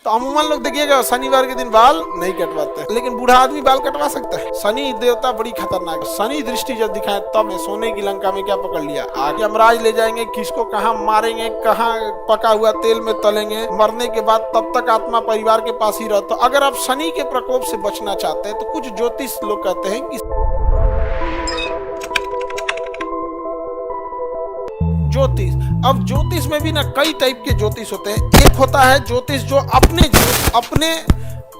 तो अमूमन लोग देखिएगा शनिवार के दिन बाल नहीं कटवाते, लेकिन बूढ़ा आदमी बाल कटवा सकता है। शनि देवता बड़ी खतरनाक है। शनि दृष्टि जब दिखाए तब सोने की लंका में क्या पकड़ लिया, आगे यमराज ले जाएंगे, किसको कहाँ मारेंगे, कहाँ पका हुआ तेल में तलेंगे, मरने के बाद तब तक आत्मा परिवार के पास ही रहता। अगर आप शनि के प्रकोप से बचना चाहते हैं तो कुछ ज्योतिष लोग कहते हैं कि ज्योतिष, अब ज्योतिष में भी ना कई टाइप के ज्योतिष होते हैं। एक होता है ज्योतिष जो अपने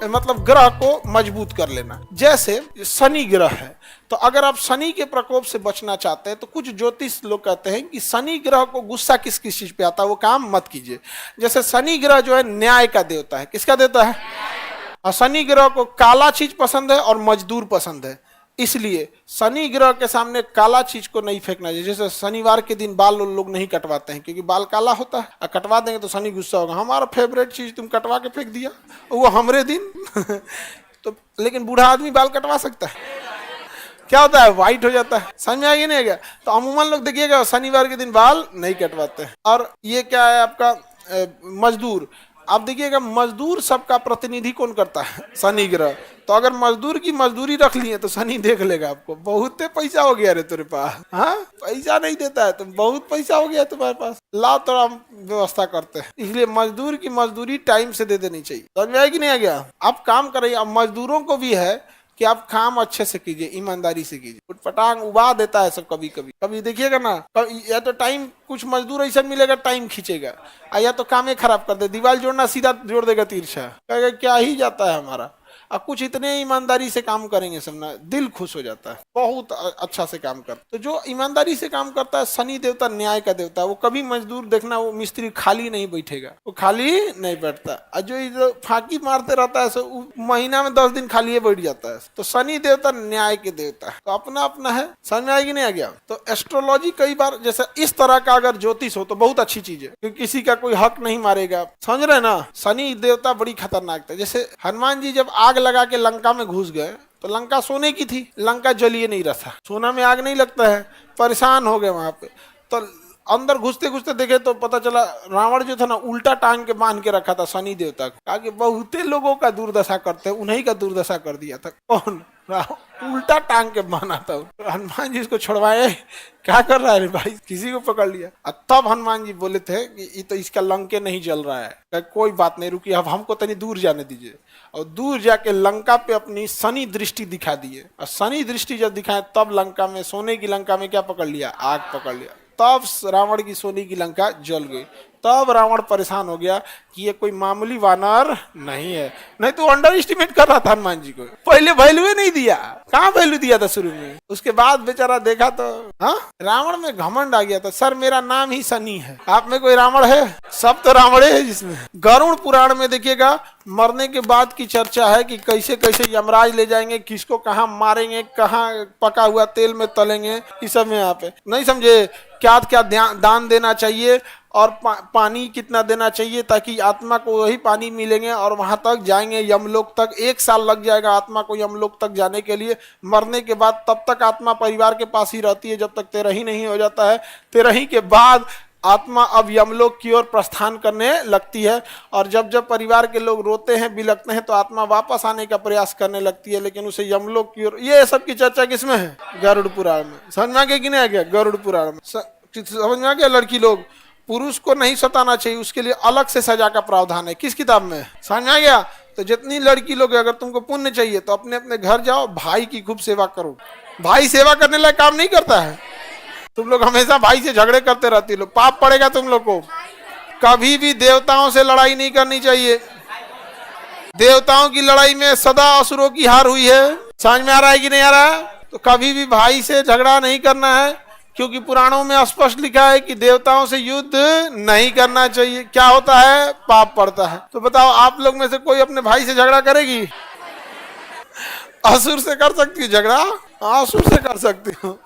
मतलब ग्रह को मजबूत कर लेना, जैसे शनि ग्रह है, तो अगर आप शनि के प्रकोप से बचना चाहते हैं तो कुछ ज्योतिष लोग कहते हैं कि शनि ग्रह को गुस्सा किस किस चीज पे आता है वो काम मत कीजिए। जैसे शनि ग्रह जो है न्याय का देवता है, किसका देवता है, और शनि ग्रह को काला चीज पसंद है और मजदूर पसंद है, इसलिए शनि ग्रह के सामने काला चीज को नहीं फेंकना चाहिए। जैसे शनिवार के दिन बाल लोग नहीं कटवाते हैं क्योंकि बाल काला होता है, और कटवा देंगे तो शनि गुस्सा होगा, हमारा फेवरेट चीज तुम कटवा के फेंक दिया वो हमरे दिन तो लेकिन बूढ़ा आदमी बाल कटवा सकता है, क्या होता है, व्हाइट हो जाता है। समझ में आ गया नहीं आ गया? तो अमूमन लोग देखिएगा शनिवार के दिन बाल नहीं कटवाते हैं। और ये क्या है आपका मजदूर, आप देखिएगा मजदूर सबका प्रतिनिधि कौन करता है, शनि ग्रह। तो अगर मजदूर की मजदूरी रख लिए तो शनि देख लेगा आपको, बहुत पैसा हो गया रे तेरे पास, हाँ पैसा नहीं देता है तो बहुत पैसा हो गया तुम्हारे पास, लाओ तो हम व्यवस्था करते हैं। इसलिए मजदूर की मजदूरी टाइम से दे देनी चाहिए। समझ में आया कि नहीं आ गया? आप काम करिए, अब मजदूरों को भी है कि आप काम अच्छे से कीजिए, ईमानदारी से कीजिए। उठपटांग उबा देता है सब, कभी कभी कभी देखिएगा ना, या तो टाइम कुछ मजदूर ऐसा मिलेगा टाइम खींचेगा, या तो काम ही खराब कर दे, दीवार जोड़ना सीधा जोड़ देगा तिरछा, कहेगा क्या ही जाता है हमारा। और कुछ इतने ईमानदारी से काम करेंगे सब ना, दिल खुश हो जाता है, बहुत अच्छा से काम करता। तो जो ईमानदारी से काम करता है, शनि देवता न्याय का देवता है, वो कभी मजदूर देखना वो मिस्त्री खाली नहीं बैठेगा, वो खाली नहीं बैठता। और जो फांकी मारते रहता है सो महीना में 10 दिन खाली बैठ जाता है। तो शनि देवता न्याय के देवता है, तो अपना अपना है। समझ में आएगी नहीं आ गया? तो एस्ट्रोलॉजी कई बार जैसे इस तरह का अगर ज्योतिष हो तो बहुत अच्छी चीज है, क्योंकि किसी का कोई हक नहीं मारेगा। समझ रहे ना? शनि देवता बड़ी खतरनाक था। जैसे हनुमान जी जब आग लगा के लंका में घुस गए तो लंका सोने की थी, लंका जलिए नहीं रहा, सोना में आग नहीं लगता है, परेशान हो गए वहां पे। तो अंदर घुसते घुसते देखे तो पता चला रावण जो था ना उल्टा टांग के बांध के रखा था शनि देवता को, आगे बहुते लोगों का दुर्दशा करते हैं, उन्हीं का दुर्दशा कर दिया था। कौन? उल्टा टांग के बांधा था। हनुमान जी इसको छुड़वाए, क्या कर रहा है भाई, किसी को पकड़ लिया। तब हनुमान जी बोले थे कि ये तो इसका लंके नहीं जल रहा है, कोई बात नहीं, रुकिए अब हमको तनी दूर जाने दीजिए। और दूर जाके लंका पे अपनी शनि दृष्टि दिखा दिए, और शनि दृष्टि जब दिखाए तब लंका में, सोने की लंका में क्या पकड़ लिया, आग पकड़ लिया। तब रावण की सोने की लंका जल गई। तब रावण परेशान हो गया कि ये कोई मामूली वानर नहीं है, नहीं तो अंडर एस्टिमेट कर रहा था हनुमान जी को, पहले वैल्यू नहीं दिया, कहाँ वैल्यू दिया था शुरू में। उसके बाद बेचारा देखा तो हाँ रावण में घमंड आ गया था, सर मेरा नाम ही शनि है, आप में कोई रावण है? सब तो रावणे है जिसमें। गरुड़ पुराण में देखिएगा मरने के बाद की चर्चा है कि कैसे कैसे यमराज ले जाएंगे, किसको कहाँ मारेंगे, कहाँ पका हुआ तेल में तलेंगे, इस सब में यहाँ पे नहीं समझे। क्या क्या दान देना चाहिए और पानी कितना देना चाहिए ताकि आत्मा को वही पानी मिलेंगे और वहां तक जाएंगे यमलोक तक। 1 साल लग जाएगा आत्मा को यमलोक तक जाने के लिए। मरने के बाद तब तक आत्मा परिवार के पास ही रहती है जब तक 13 नहीं हो जाता है। 13 के बाद आत्मा अब यमलोक की ओर प्रस्थान करने लगती है, और जब जब परिवार के लोग रोते हैं बिलखते हैं तो आत्मा वापस आने का प्रयास करने लगती है, लेकिन उसे यमलोक की ओर। ये सब की चर्चा किसमें है? गरुड़ पुराण में। समझ में आ गया कि नहीं आ गया? गरुड़ पुराण में समझ में आ गया? लड़की लोग, पुरुष को नहीं सताना चाहिए, उसके लिए अलग से सजा का प्रावधान है। किस किताब में? समझ में आ गया? तो जितनी लड़की लोग, अगर तुमको पुण्य चाहिए तो अपने अपने घर जाओ, भाई की खूब सेवा करो। भाई सेवा करने लायक काम नहीं करता है, तुम लोग हमेशा भाई से झगड़े करते रहती हो, पाप पड़ेगा तुम लोग को। कभी भी देवताओं से लड़ाई नहीं करनी चाहिए, देवताओं की लड़ाई में सदा असुरों की हार हुई है। समझ में आ रहा है कि नहीं आ रहा है? तो कभी भी भाई से झगड़ा नहीं करना है, क्योंकि पुराणों में स्पष्ट लिखा है कि देवताओं से युद्ध नहीं करना चाहिए। क्या होता है? पाप पड़ता है। तो बताओ आप लोग में से कोई अपने भाई से झगड़ा करेगी? असुर से कर सकती है झगड़ा? असुर से कर सकती हो।